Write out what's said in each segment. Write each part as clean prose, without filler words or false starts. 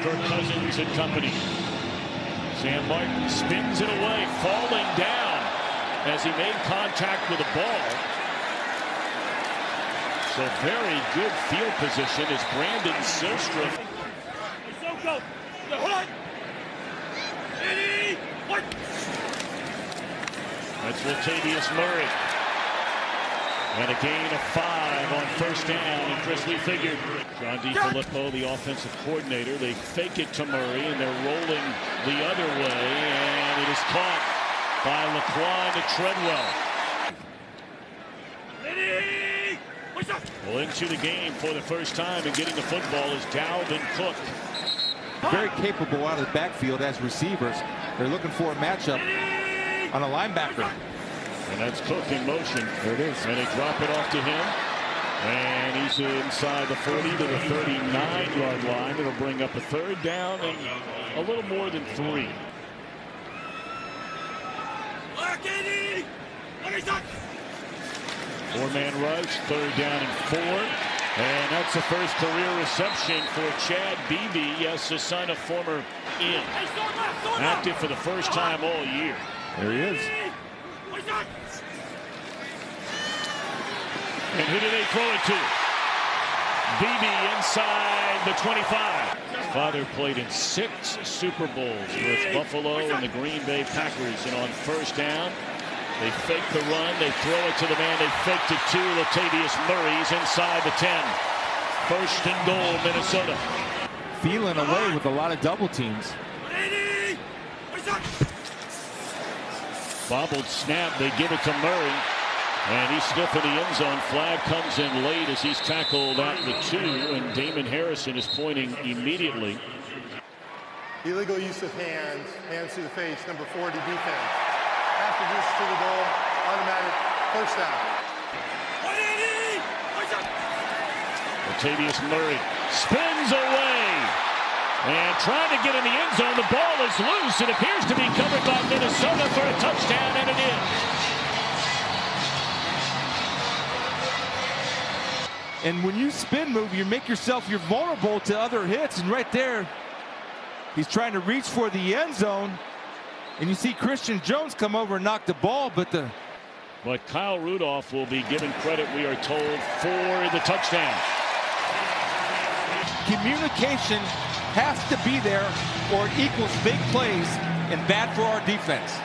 Kirk Cousins and company. Sam Martin spins it away, falling down as he made contact with the ball. So very good field position as Brandon Silstra. That's Latavius Murray. And a gain of 5 on first down. And Chris, we figured John DeFilippo, the offensive coordinator, they fake it to Murray, and they're rolling the other way. And it is caught by Laquan Treadwell. Well, into the game for the first time and getting the football is Dalvin Cook. Very capable out of the backfield as receivers. They're looking for a matchup on a linebacker. And that's Cook in motion. There it is. And they drop it off to him. And he's inside the 40 to the 39-yard line. It'll bring up a third down and a little more than 3. Four-man rush, third down and 4. And that's the first career reception for Chad Beebe. Yes, the son of former in. Active for the first time all year. There he is. And who do they throw it to? Beebe inside the 25. His father played in 6 Super Bowls with Buffalo and the Green Bay Packers. And on first down, they fake the run. They throw it to the man. They faked it to Latavius Murray's inside the 10. First and goal, Minnesota. Feeling away with a lot of double teams. Bobbled snap. They give it to Murray. And he's stiff in the end zone. Flag comes in late as he's tackled at the 2. And Damon Harrison is pointing immediately. Illegal use of hands. Hands to the face. Number 40 defense. After this to the goal. Automatic first down. Latavius Murray spins away. And trying to get in the end zone. The ball is loose. It appears to be covered by Minnesota for a touchdown, and it is. And when you spin move, you make yourself, you're vulnerable to other hits. And right there, he's trying to reach for the end zone. And you see Christian Jones come over and knock the ball, but Kyle Rudolph will be given credit, we are told, for the touchdown. Communication has to be there or it equals big plays and bad for our defense.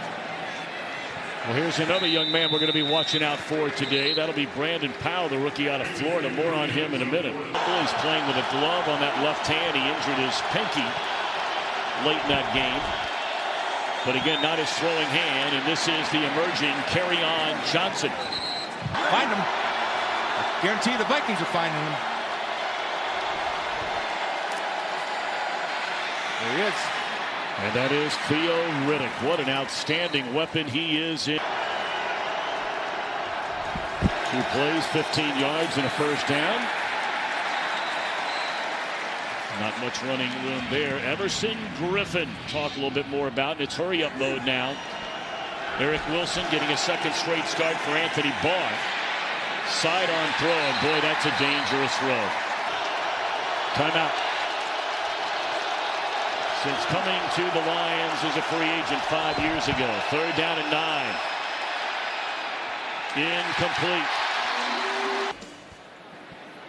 Well, here's another young man we're going to be watching out for today. That'll be Brandon Powell, the rookie out of Florida. More on him in a minute. He's playing with a glove on that left hand. He injured his pinky late in that game. But again, not his throwing hand. And this is the emerging Kerryon Johnson. Find him. I guarantee the Vikings are finding him. There he is. And that is Theo Riddick. What an outstanding weapon he is. 2 plays, 15 yards and a first down. Not much running room there. Everson Griffin, talk a little bit more about it. It's hurry-up mode now. Eric Wilson getting a second straight start for Anthony Barr. Sidearm throw, and boy, that's a dangerous throw. Timeout. Since coming to the Lions as a free agent 5 years ago. 3rd down and 9. Incomplete.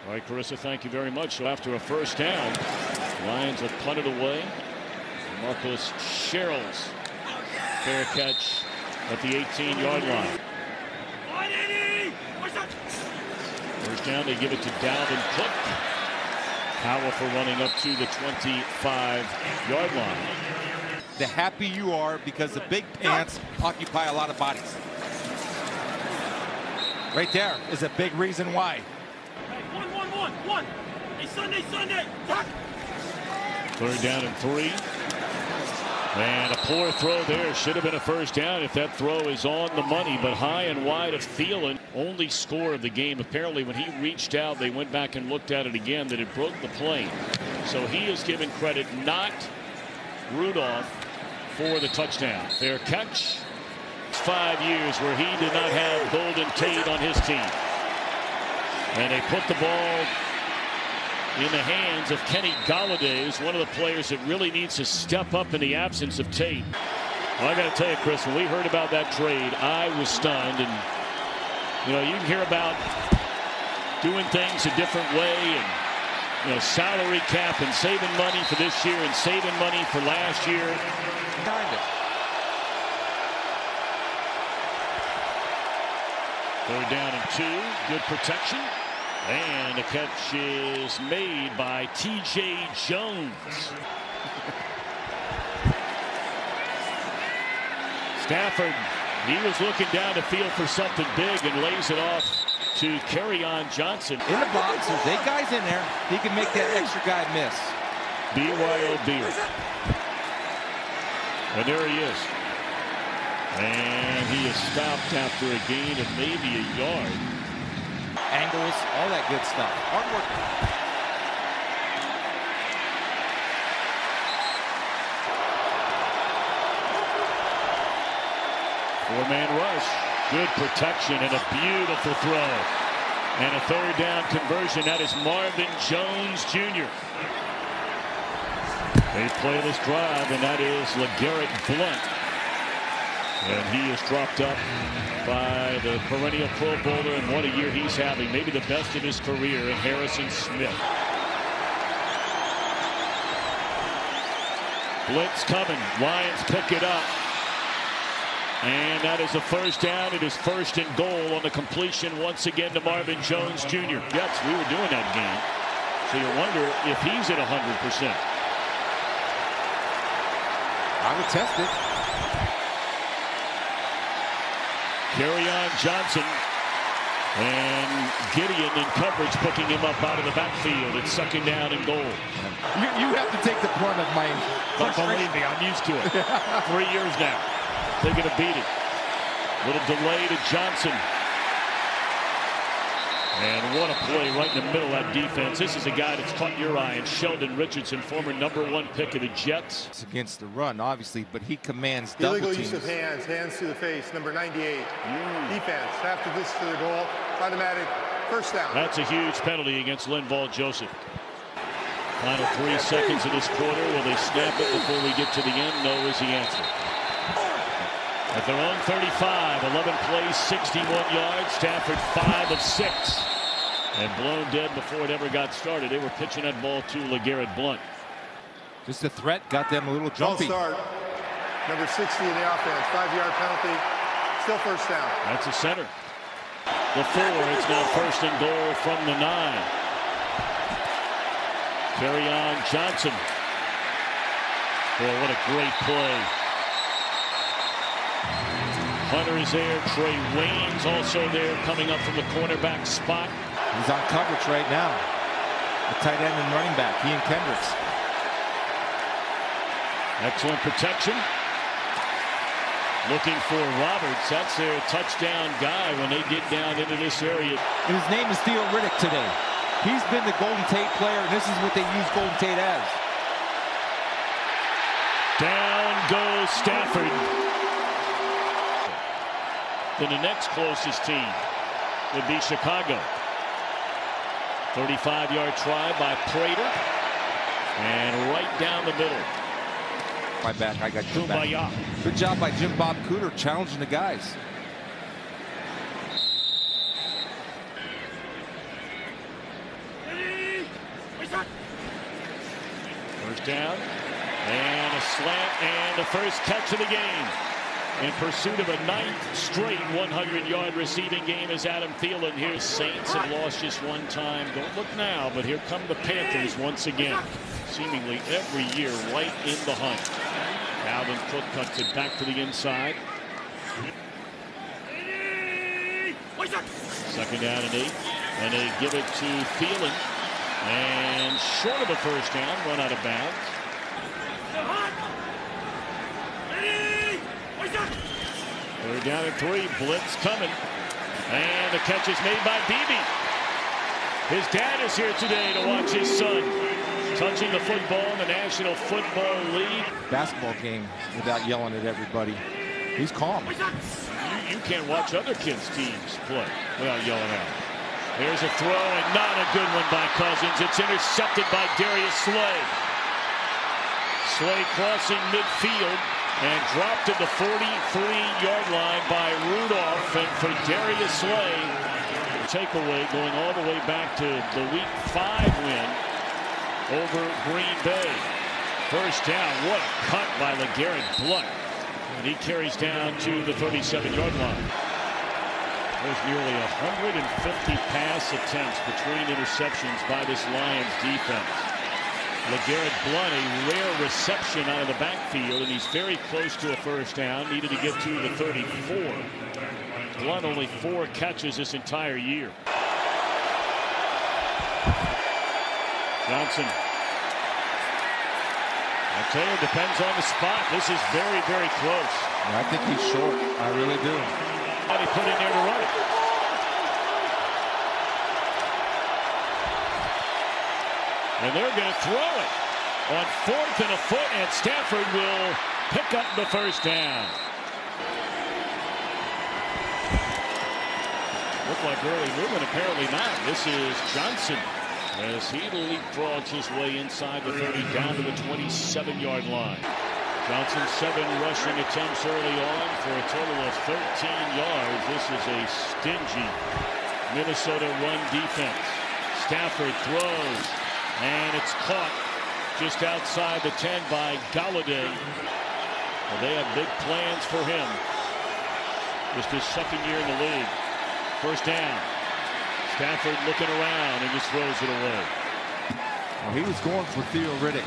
All right, Carissa, thank you very much. So after a first down, Lions have punted away. Marcus Sherrills, fair catch at the 18-yard line. First down, they give it to Dalvin Cook. Powerful running up to the 25-yard line. The happy you are because the big pants occupy a lot of bodies. Right there is a big reason why. One. Hey, Sunday. 3rd down and 3. And a poor throw there. Should have been a first down if that throw is on the money. But high and wide of Thielen. Only score of the game. Apparently when he reached out, they went back and looked at it again, that it broke the plane. So he is given credit, not Rudolph, for the touchdown. Fair catch. 5 years where he did not have Golden Tate on his team. And they put the ball in the hands of Kenny Golladay, who's one of the players that really needs to step up in the absence of Tate. Well, I got to tell you, Chris, when we heard about that trade, I was stunned. And, you know, you can hear about doing things a different way and, you know, salary cap and saving money for this year and saving money for last year. Behind it. Third down and 2. Good protection. And the catch is made by T.J. Jones. Stafford, he was looking down the field for something big and lays it off to Kerryon Johnson. In the box, there's 8 guys in there. He can make that extra guy miss. BYOB. And there he is. And he is stopped after a gain of maybe a yard. Angles, all that good stuff. Hard work. Four-man rush. Good protection and a beautiful throw. And a third down conversion. That is Marvin Jones Jr. They play this drive, and that is LeGarrette Blount. And he is dropped up by the perennial Pro Bowler, and what a year he's having. Maybe the best of his career, in Harrison Smith. Blitz coming. Lions pick it up. And that is a first down. It is 1st and goal on the completion once again to Marvin Jones Jr. Yes, we were doing that game. So you wonder if he's at 100%. I would test it. Kerryon Johnson and Gideon in coverage picking him up out of the backfield. It's 2nd down and goal. You have to take the brunt of my But believe me, I'm used to it. 3 years now. They're going to beat it. Little delay to Johnson. And what a play right in the middle of that defense. This is a guy that's caught your eye, and Sheldon Richardson, former #1 pick of the Jets. It's against the run, obviously, but he commands double Illegal teams. use of hands to the face, number 98. Defense, after this to the goal, automatic first down. That's a huge penalty against Linval Joseph. Final 3 seconds of this quarter. Will they snap it before we get to the end? No is the answer. At their own 35, 11 plays, 61 yards. Stafford 5 of 6. And blown dead before it ever got started. They were pitching that ball to LeGarrette Blount. Just the threat got them a little jumpy. Start. Number 60 in the offense, 5-yard penalty. Still first down. That's a center. Before it's now 1st and goal from the 9. Kerryon Johnson. Boy, what a great play. Hunter is there. Trey Wayne's also there, coming up from the cornerback spot. He's on coverage right now. The tight end and running back, Ian Kendricks. Excellent protection. Looking for Roberts. That's their touchdown guy when they get down into this area. And his name is Theo Riddick today. He's been the Golden Tate player, and this is what they use Golden Tate as. Down goes Stafford. Then the next closest team would be Chicago. 35-yard try by Prater. And right down the middle. My back, I got your back. Kumbaya. Good job by Jim Bob Cooter challenging the guys. First down. And a slant and the first catch of the game. In pursuit of a 9th straight 100-yard receiving game is Adam Thielen. Here's Saints have lost just one time. Don't look now, but here come the Panthers once again. Seemingly every year right in the hunt. Alvin Cook cuts it back to the inside. 2nd down and 8. And they give it to Thielen. And short of a first down, run out of bounds. They're down at 3. Blitz coming. And the catch is made by Beebe. His dad is here today to watch his son touching the football in the National Football League. Basketball game without yelling at everybody. He's calm. You can't watch other kids' teams play without yelling at them. There's a throw, and not a good one by Cousins. It's intercepted by Darius Slay. Slay crossing midfield and dropped at the 43-yard line by Rudolph. And for Darius Slay, takeaway going all the way back to the Week 5 win over Green Bay. First down. What a cut by LeGarrette Blount. And he carries down to the 37-yard line. There's nearly 150 pass attempts between interceptions by this Lions defense. LeGarrette Blount, a rare reception out of the backfield, and he's very close to a first down. Needed to get to the 34. Blount only 4 catches this entire year. Johnson. I tell you, it depends on the spot. This is very, very close. I think he's short. I really do. How he put in there to run it. And they're going to throw it on 4th and a foot, and Stafford will pick up the first down. Looked like early movement, apparently not. This is Johnson as he leapfrogs his way inside the 30 down to the 27-yard line. Johnson 7 rushing attempts early on for a total of 13 yards. This is a stingy Minnesota run defense. Stafford throws, and it's caught just outside the 10 by Galladay. Well, they have big plans for him. Just his second year in the league. First down. Stafford looking around and just throws it away. Well, he was going for Theo Riddick.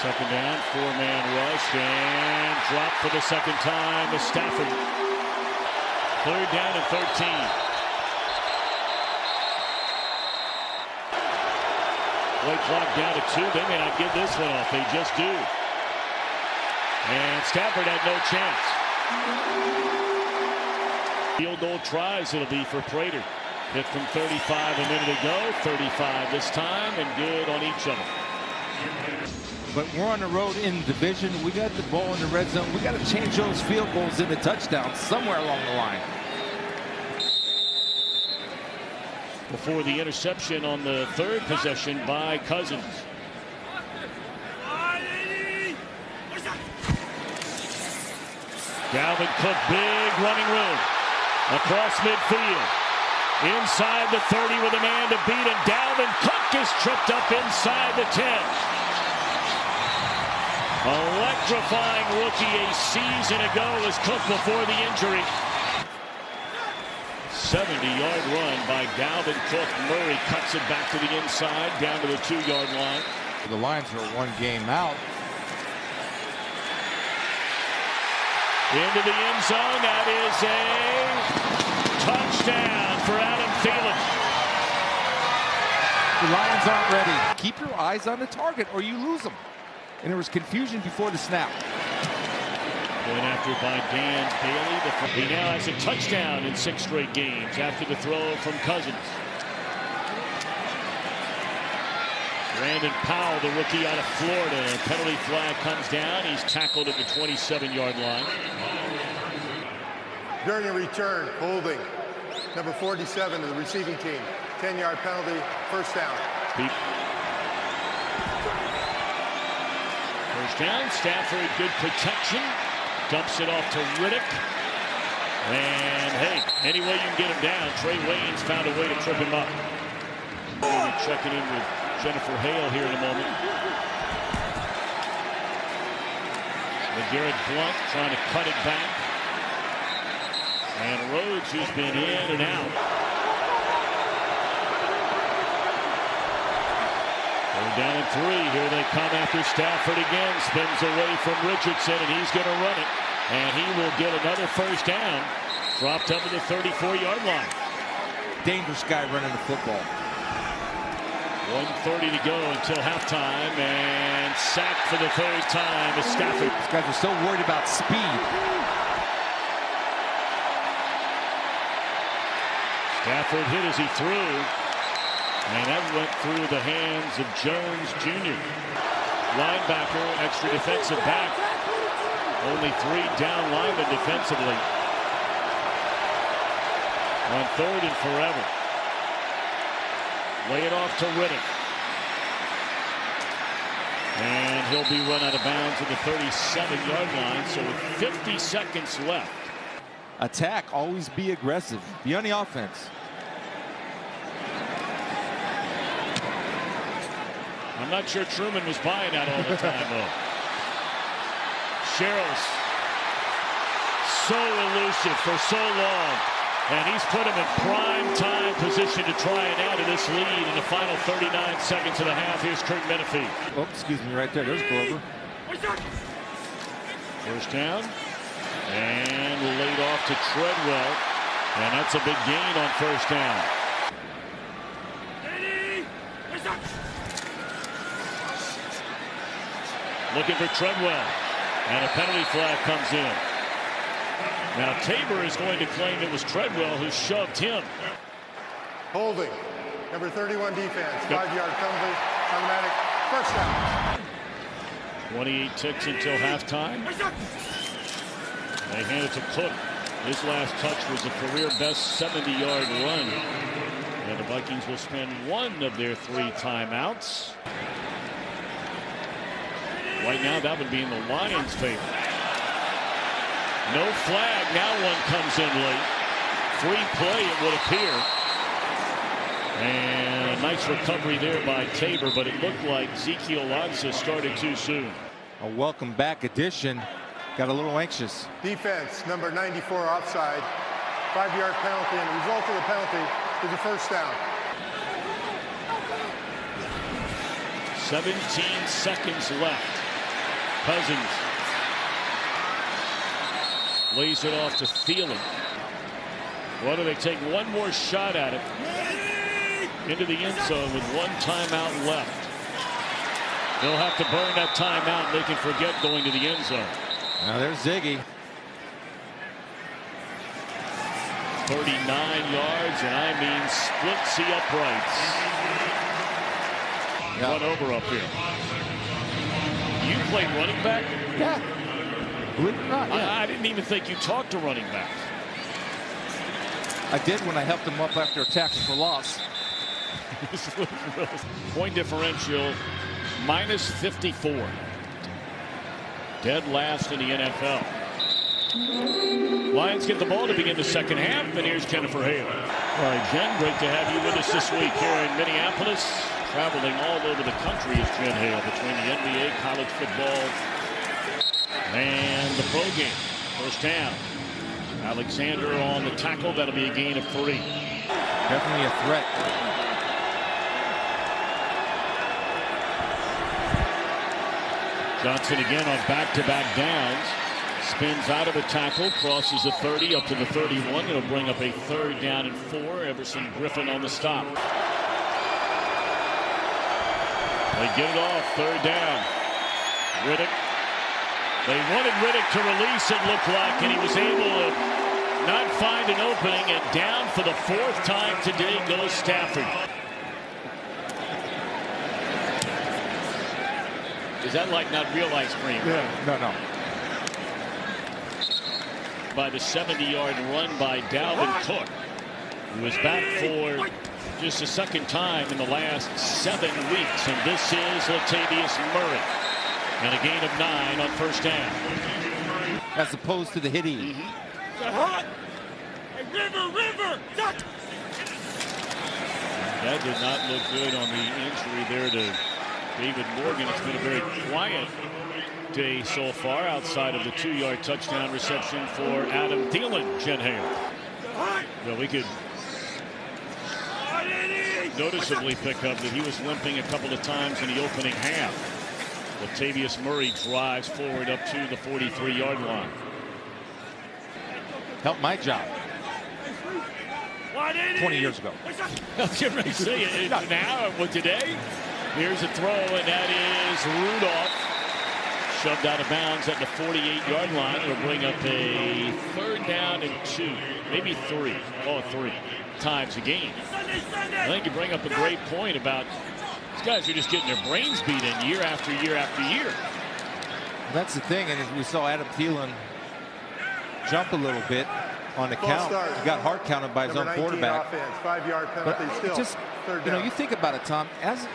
Second down, 4-man rush, and drop for the second time to Stafford. 3rd down and 13. Play clock down to 2. They may not give this one off. They just do. And Stafford had no chance. Field goal tries it'll be for Prater. Hit from 35 a minute ago, 35 this time, and good on each of them. But we're on the road in the division. We got the ball in the red zone. We got to change those field goals into touchdowns somewhere along the line. Before the interception on the 3rd possession by Cousins. Dalvin Cook, big running room across midfield. Inside the 30 with a man to beat, and Dalvin Cook is tripped up inside the 10. Electrifying rookie a season ago was Cook before the injury. 70-yard run by Dalvin Cook. Murray cuts it back to the inside, down to the 2-yard line. The Lions are 1 game out. Into the end zone. That is a touchdown for Adam Thielen. The Lions aren't ready. Keep your eyes on the target or you lose them. And there was confusion before the snap. Going after by Dan Bailey. He now has a touchdown in 6 straight games after the throw from Cousins. Brandon Powell, the rookie out of Florida. A penalty flag comes down. He's tackled at the 27-yard line. During a return, holding. Number 47 to the receiving team. 10-yard penalty, first down. First down, Stafford, good protection. Dumps it off to Riddick. And, hey, any way you can get him down, Trey Waynes found a way to trip him up. We'll be checking in with Jennifer Hale here in a moment. LeGarrette Blount trying to cut it back. And Rhodes, who's been in and out. They're down at 3. Here they come after Stafford again. Spins away from Richardson, and he's going to run it. And he will get another first down. Dropped up to the 34-yard line. Dangerous guy running the football. 1:30 to go until halftime, and sacked for the 3rd time is Stafford. These guys are so worried about speed. Stafford hit as he threw, and that went through the hands of Jones Jr. Linebacker, extra defensive back. Only 3 down linemen defensively. On 3rd and forever. Lay it off to Riddick. And he'll be run out of bounds at the 37-yard line. So with 50 seconds left. Attack, always be aggressive. Be on the offense. I'm not sure Truman was buying that all the time, though. Sherrill's so elusive for so long. And he's put him in prime time position to try and add to this lead in the final 39 seconds of the half. Here's Kurt Menefee. Oh, excuse me, right there. There's Glover. First down. And laid off to Treadwell. And that's a big gain on first down. Looking for Treadwell. And a penalty flag comes in. Now Tabor is going to claim it was Treadwell who shoved him. Holding. Number 31 defense. 5-yard penalty. Automatic. First down. 28 ticks until halftime. They hand it to Cook. His last touch was a career best 70-yard run. And the Vikings will spend 1 of their 3 timeouts. Right now that would be in the Lions' favor. No flag. Now one comes in late. Free play, it would appear. And a nice recovery there by Tabor, but it looked like Ezekiel Lanza started too soon. A welcome back addition. Got a little anxious. Defense, number 94 offside. 5-yard penalty, and the result of the penalty is a first down. 17 seconds left. Cousins lays it off to Thielen. What do they take? One more shot at it. Into the end zone with 1 timeout left. They'll have to burn that timeout. They can forget going to the end zone. Now there's Ziggy. 39 yards, and I mean split C uprights. Yeah. Run over up here. You played running back? Yeah. Believe it or not, yeah. I didn't even think you talked to running backs. I did when I helped them up after a tackle for loss. Point differential -54. Dead last in the NFL. Lions get the ball to begin the second half, and here's Jennifer Hale. All right, Jen, great to have you with us this week here in Minneapolis. Traveling all over the country is Jen Hale between the NBA, college football, and the pro game. First down. Alexander on the tackle. That'll be a gain of 3. Definitely a threat. Johnson again on back-to-back downs. Spins out of a tackle, crosses the 30 up to the 31. It'll bring up a 3rd down and 4. Everson Griffin on the stop. They get it off, 3rd down. Riddick. They wanted Riddick to release, it looked like, and he was able to not find an opening, and down for the 4th time today goes Stafford. Is that like not real ice cream? Yeah, no. By the 70-yard run by Dalvin Cook, who is back for just the 2nd time in the last 7 weeks. And this is Latavius Murray. And a gain of 9 on first down. As opposed to the hitting. River! That did not look good on the injury there to David Morgan. It's been a very quiet day so far outside of the 2-yard touchdown reception for Adam Thielen. Jen Hale. Well, we could noticeably pick up that he was limping a couple of times in the opening half. Latavius Murray drives forward up to the 43-yard line. Helped my job 20 years ago. I was getting ready to say it now, but today, here's a throw, and that is Rudolph. Shoved out of bounds at the 48-yard line. It'll bring up a 3rd down and 2, maybe 3. Oh, 3 times a game. I think you bring up a great point about these guys are just getting their brains beat in year after year after year. That's the thing, and we saw Adam Thielen jump a little bit on the count. He got hard counted by his own quarterback. Offense, 5-yard penalty But still. just, you know, you think about it, Tom, as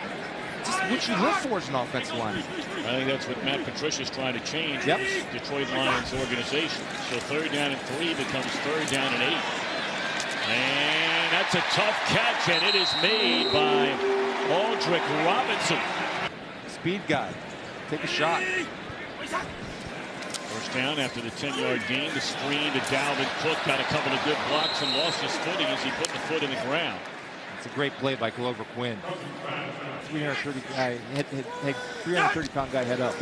just what you live for as an offensive line. I think that's what Matt Patricia's trying to change. Yep. This Detroit Lions organization. So 3rd down and 3 becomes 3rd down and 8. And that's a tough catch, and it is made by Aldrick Robinson. Speed guy. Take a shot. First down after the 10-yard gain. The screen to Dalvin Cook. Got a couple of good blocks and lost his footing as he put the foot in the ground. It's a great play by Glover Quinn. 330-pound guy head up.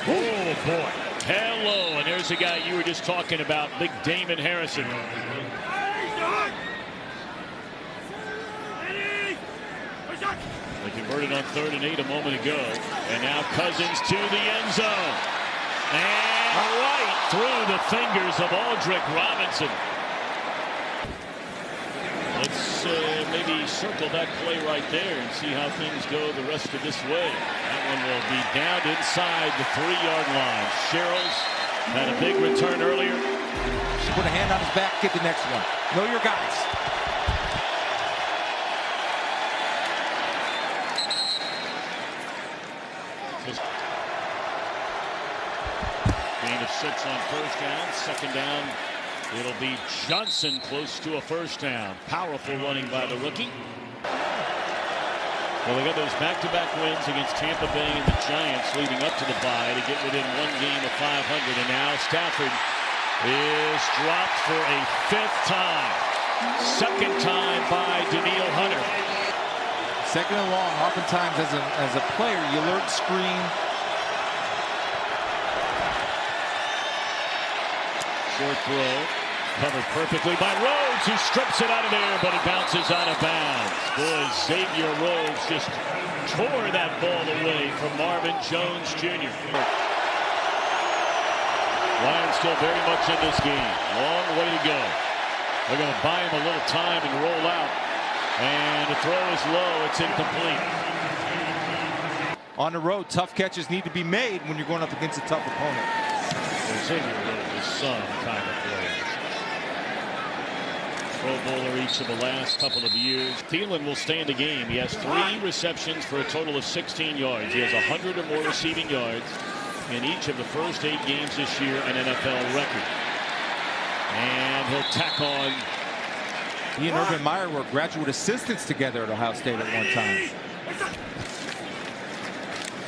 Oh, boy. Hello, and there's a guy you were just talking about, Big Damon Harrison. They converted on 3rd and 8 a moment ago. And now Cousins to the end zone. And right through the fingers of Aldrick Robinson. Let's maybe circle that play right there and see how things go the rest of this way. That one will be down inside the 3-yard line. Sherrills had a big return earlier. Just put a hand on his back, get the next one. Know your guys. Gain of 6 on 1st down. 2nd down. It'll be Johnson close to a 1st down. Powerful running by the rookie. Well, they got those back-to-back wins against Tampa Bay and the Giants leading up to the bye to get within 1 game of 500. And now Stafford is dropped for a 5th time. 2nd time by Daniil Hunter. 2nd and long. Oftentimes as a player, you learn screen. Short throw, covered perfectly by Rhodes, who strips it out of there, but it bounces out of bounds. Boy, Xavier Rhodes just tore that ball away from Marvin Jones Jr. Lions still very much in this game. Long way to go. They're going to buy him a little time and roll out. And the throw is low. It's incomplete. On the road, tough catches need to be made when you're going up against a tough opponent. Xavier Rhodes is some kind of player. Pro Bowler each of the last couple of years. Thielen will stay in the game. He has 3 receptions for a total of 16 yards. He has 100 or more receiving yards in each of the first 8 games this year, an NFL record. And he'll tack on. He and Urban Meyer were graduate assistants together at Ohio State at one time.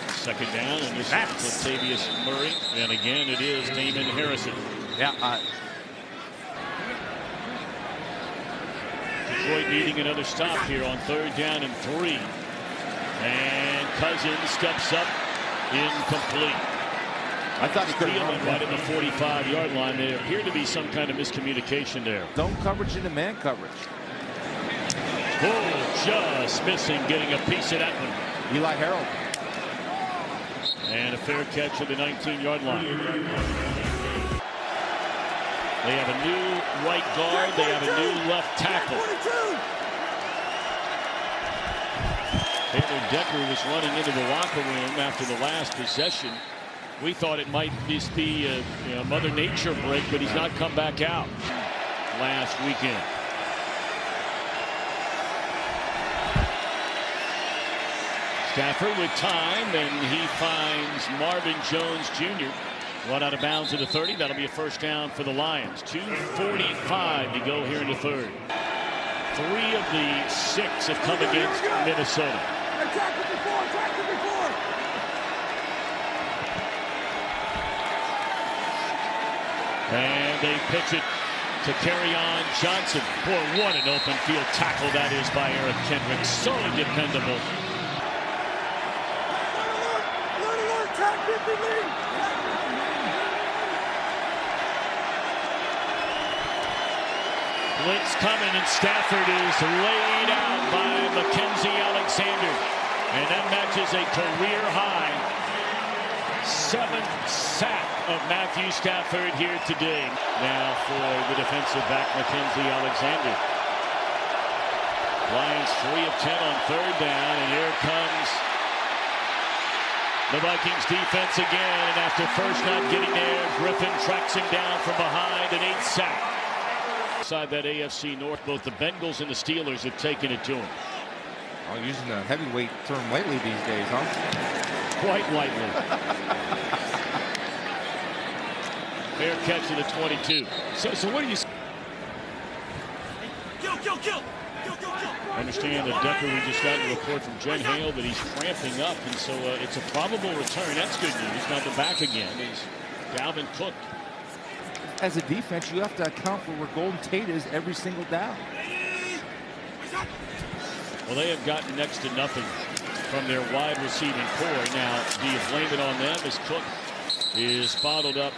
2nd down, and this is Latavius Murray. And again, it is Damon Harrison. Yeah. Detroit needing another stop here on 3rd down and 3. And Cousins steps up, incomplete. I thought he could have right at the 45-yard line. There appeared to be some kind of miscommunication there. Zone coverage into man coverage. Oh, just missing, getting a piece of that one. Eli Harold. And a fair catch at the 19-yard line. They have a new right guard. They have a new left tackle. Taylor Decker was running into the locker room after the last possession. We thought it might just be a Mother Nature break, but he's not come back out last weekend. Stafford with time, and he finds Marvin Jones Jr. run out of bounds at the 30. That'll be a 1st down for the Lions. 2:45 to go here in the 3rd. 3 of the 6 have come against Minnesota. And they pitch it to Kerryon Johnson. Boy, what an open field tackle that is by Eric Kendrick. So dependable. Blitz coming, and Stafford is laid out by Mackenzie Alexander. And that matches a career high 7th sack of Matthew Stafford here today. Now for the defensive back, Mackenzie Alexander. Lions 3 of 10 on 3rd down, and here comes The Vikings defense again, and after first not getting there, Griffin tracks him down from behind, an 8th sack. Inside that AFC North, both the Bengals and the Steelers have taken it to him. Oh, using the heavyweight term lightly these days, huh? Quite lightly. Fair catch to the 22. So what do you... Kill. I understand that Decker, we just got a report from Jen Hale that he's cramping up, and so it's a probable return. That's good news. Now the back again is Dalvin Cook. As a defense, you have to account for where Golden Tate is every single down. Well, they have gotten next to nothing from their wide receiving core. Now, do you blame it on them as Cook is bottled up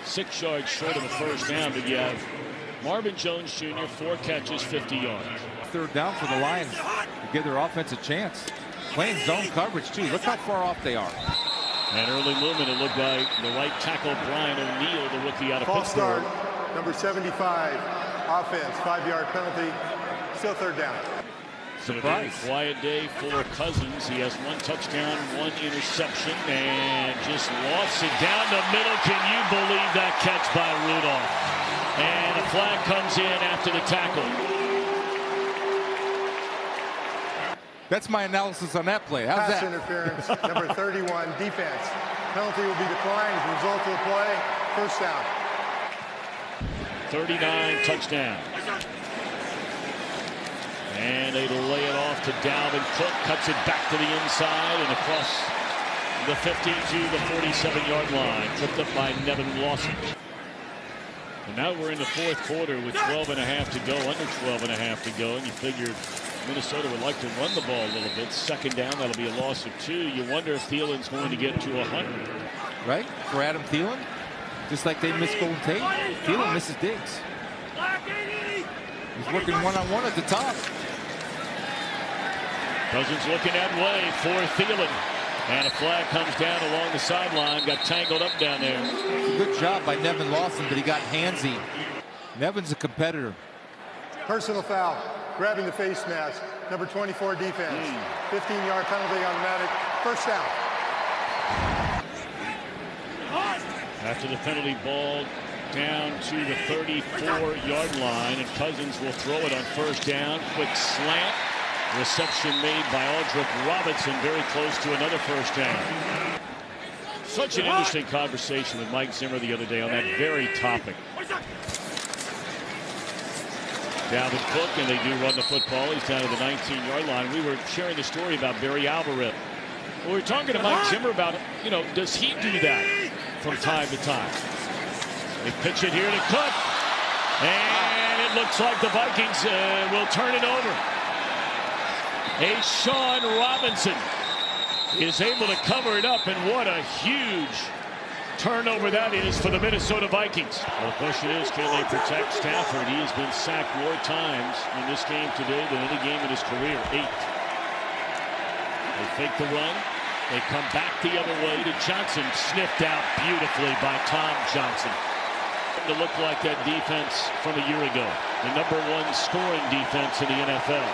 6 yards short of a first down? But you have Marvin Jones Jr., 4 catches, 50 yards. Third down for the Lions to give their offense a chance. Playing zone coverage, too. Look how far off they are. And early movement, it looked like the right tackle, Brian O'Neill, the rookie out of False Pittsburgh. start, number 75, offense, 5-yard penalty, still third down. Surprise. Quiet day for Cousins. He has 1 touchdown, 1 interception, and just lost it down the middle. Can you believe that catch by Rudolph? And a flag comes in after the tackle. That's my analysis on that play. How's Pass that? interference, number 31, defense. Penalty will be declined as a result of the play. First down. 39, touchdown. And they lay it off to Dalvin Cook. Cuts it back to the inside and across the 50 to the 47-yard line. Tripped up by Nevin Lawson. And now we're in the 4th quarter with 12.5 to go, under 12.5 to go. And you figured Minnesota would like to run the ball a little bit. Second down, that'll be a loss of 2. You wonder if Thielen's going to get to 100. Right? For Adam Thielen? Just like they missed Golden Tate, Thielen misses Diggs. He's working one-on-one at the top. Cousins looking that way for Thielen. And a flag comes down along the sideline. Got tangled up down there. Good job by Nevin Lawson, but he got handsy. Nevin's a competitor. Personal foul, grabbing the face mask, number 24, defense. 15-yard penalty, automatic, first down. After the penalty, ball down to the 34-yard line, and Cousins will throw it on first down. Quick slant. Reception made by Aldrich Robinson, very close to another first down. Such an interesting conversation with Mike Zimmer the other day on that very topic. Dalvin Cook, and they do run the football. He's down to the 19-yard line. We were sharing the story about Barry Alvarez. We were talking to Mike Zimmer about, does he do that from time to time? They pitch it here to Cook. And it looks like the Vikings will turn it over. Sean Robinson is able to cover it up, and what a huge turnover that is for the Minnesota Vikings. Well, the question is, can they protect Stafford? He has been sacked more times in this game today than any game in his career, 8. They fake the run. They come back the other way to Johnson, sniffed out beautifully by Tom Johnson. To look like that defense from a year ago, the #1 scoring defense in the NFL.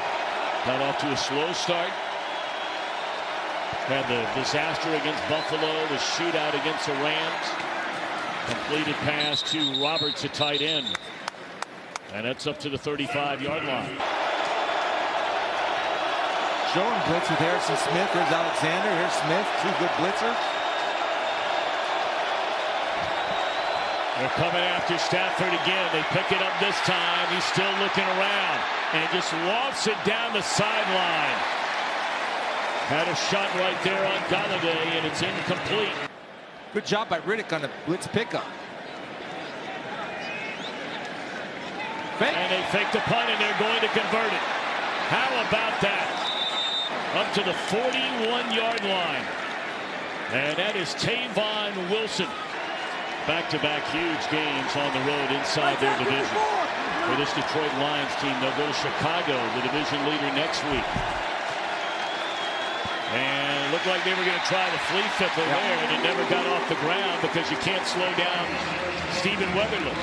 Got off to a slow start. Had the disaster against Buffalo, the shootout against the Rams. Completed pass to Roberts, a tight end. And that's up to the 35-yard line. Showing blitz with Harrison Smith. Here's Alexander. Here's Smith. 2 good blitzers. They're coming after Stafford again. They pick it up this time. He's still looking around and just lofts it down the sideline. Had a shot right there on Galladay, and it's incomplete. Good job by Riddick on the blitz pickup. Fake. And they fake the punt, and they're going to convert it. How about that? Up to the 41-yard line. And that is Tavon Wilson. Back-to-back huge games on the road inside their division. For this Detroit Lions team, they'll go to Chicago, the division leader, next week. And it looked like they were going to try the flea flipper there, and it never got off the ground because you can't slow down Stephen Weatherly.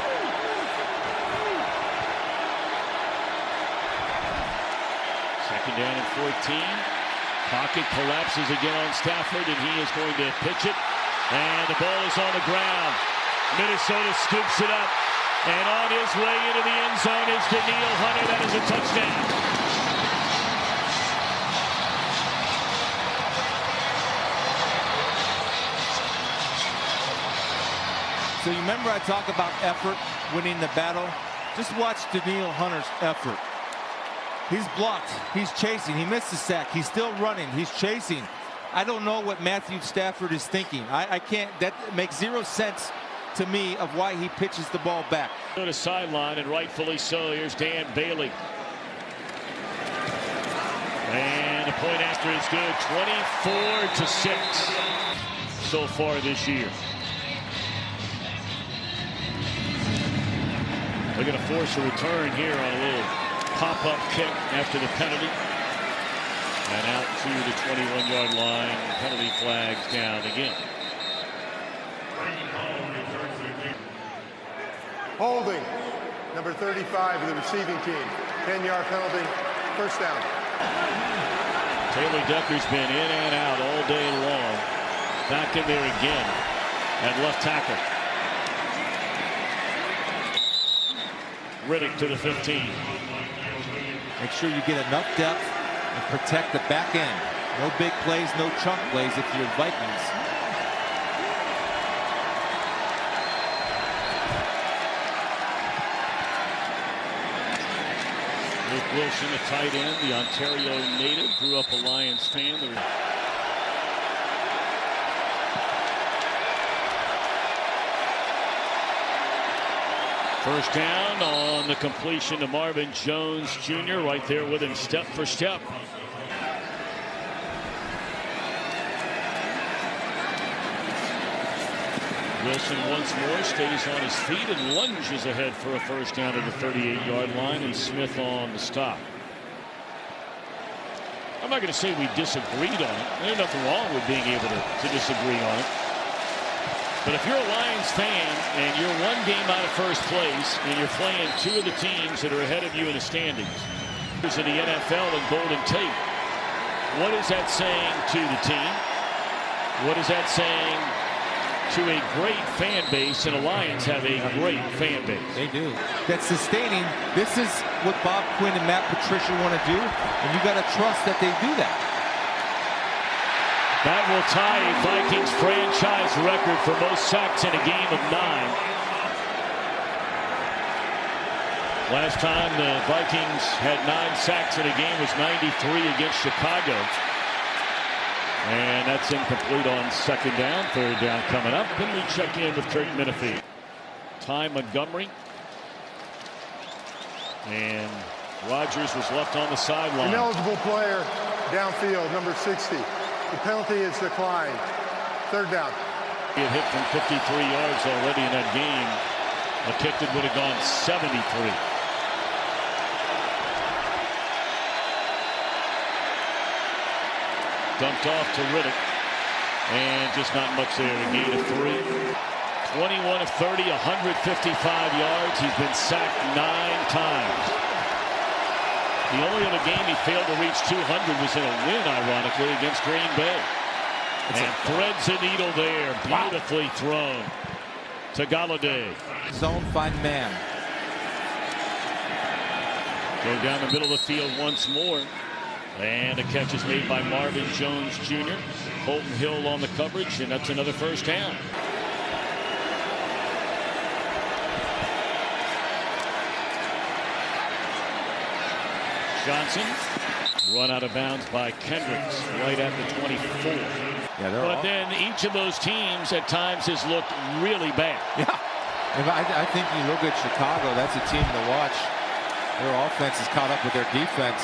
Second down and 14. Pocket collapses again on Stafford, and he is going to pitch it. And the ball is on the ground. Minnesota scoops it up. And on his way into the end zone is Daniil Hunter. That is a touchdown. So you remember I talk about effort, winning the battle? Just watch Daniil Hunter's effort. He's blocked. He's chasing. He missed the sack. He's still running. He's chasing. I don't know what Matthew Stafford is thinking. I can't. That makes zero sense to me of why he pitches the ball back. To the sideline, and rightfully so. Here's Dan Bailey. And the point after is good. 24-6 so far this year. They're going to force a return here on a little pop-up kick after the penalty. And out to the 21-yard line. Penalty flags down again. Holding. Number 35 of the receiving team. 10-yard penalty. First down. Taylor Decker's been in and out all day long. Back in there again at left tackle. Riddick to the 15. Make sure you get enough depth and protect the back end. No big plays, no chunk plays if you're Vikings. Luke Wilson, the tight end, the Ontario native, grew up a Lions fan. First down on the completion to Marvin Jones Jr. right there with him step for step. Wilson once more stays on his feet and lunges ahead for a first down at the 38-yard line, and Smith on the stop. I'm not going to say we disagreed on it. There's nothing wrong with being able to disagree on it. But if you're a Lions fan and you're one game out of first place and you're playing two of the teams that are ahead of you in the standings, who's in the NFL and Golden Tate, what is that saying to the team? What is that saying to a great fan base? And the Lions have a great fan base. They do. That's sustaining. This is what Bob Quinn and Matt Patricia want to do, and you got to trust that they do that. That will tie a Vikings franchise record for most sacks in a game of 9. Last time the Vikings had 9 sacks in a game was 93 against Chicago. And that's incomplete on second down. Third down coming up. Then we check in with Kurt Minifield. Ty Montgomery. And Rodgers was left on the sideline. Ineligible player downfield, number 60. The penalty is declined. Third down. He had hit from 53 yards already in that game. A kick that would have gone 73. Dumped off to Riddick. And just not much there. A gain of 3. 21 of 30, 155 yards. He's been sacked 9 times. The only other game he failed to reach 200 was in a win, ironically, against Green Bay. And threads a needle there. Beautifully thrown to Galladay. Zone, find man. Go down the middle of the field once more. And a catch is made by Marvin Jones Jr. Holton Hill on the coverage, and that's another first down. Johnson run out of bounds by Kendricks right at the 24. But then each of those teams at times has looked really bad. Yeah. I think you look at Chicago, that's a team to watch. Their offense is caught up with their defense.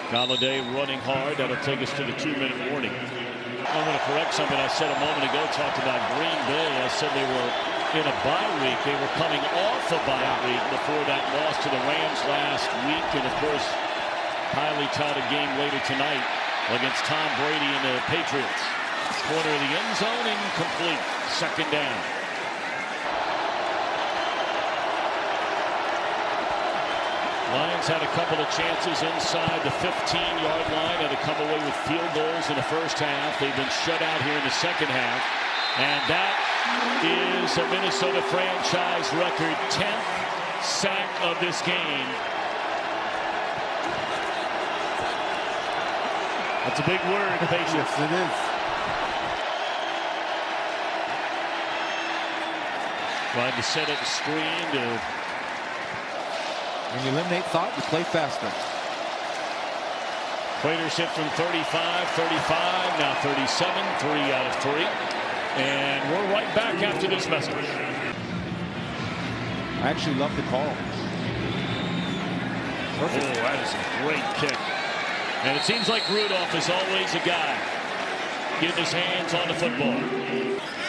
Galladay running hard. That'll take us to the 2-minute warning. I want to correct something I said a moment ago. Talked about Green Bay. I said they were in a bye week. They were coming off a bye week before that loss to the Rams last week. And, of course, highly touted game later tonight against Tom Brady and the Patriots. Corner of the end zone, incomplete. Second down. Lions had a couple of chances inside the 15-yard line and to come away with field goals in the first half. They've been shut out here in the second half. And that is a Minnesota franchise record 10th sack of this game. That's a big word, patience. Yes, it is. Tried to set up a screen to... When you eliminate thought, you play faster. Raiders hit from 35, 35, now 37, 3 out of 3. And we're right back after this message. I actually love the call. Perfect. Oh, that is a great kick. And it seems like Rudolph is always a guy getting his hands on the football.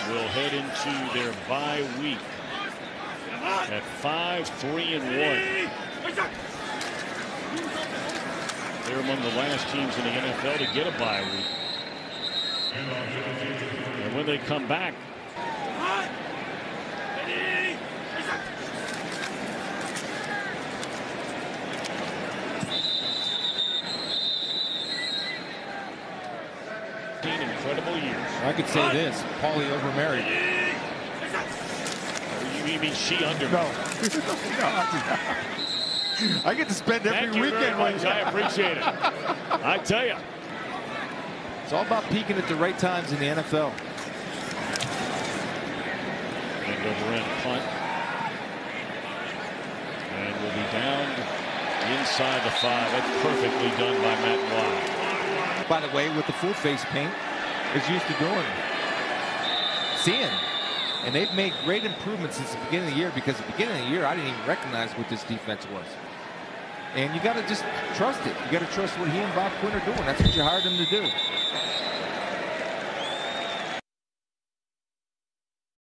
We'll head into their bye week at 5-3-1. They're among the last teams in the NFL to get a bye week. And when they come back, incredible years. I could say this: Paulie overmarried. You mean she under? No. I get to spend every weekend with you. I appreciate it. I tell you. It's all about peaking at the right times in the NFL. End over end punt. And we'll be down inside the 5. That's perfectly done by Matt Wyatt. By the way, with the full face paint, is used to doing. Seeing. And they've made great improvements since the beginning of the year, because at the beginning of the year, I didn't even recognize what this defense was. And you got to just trust it. You got to trust what he and Bob Quinn are doing. That's what you hired him to do.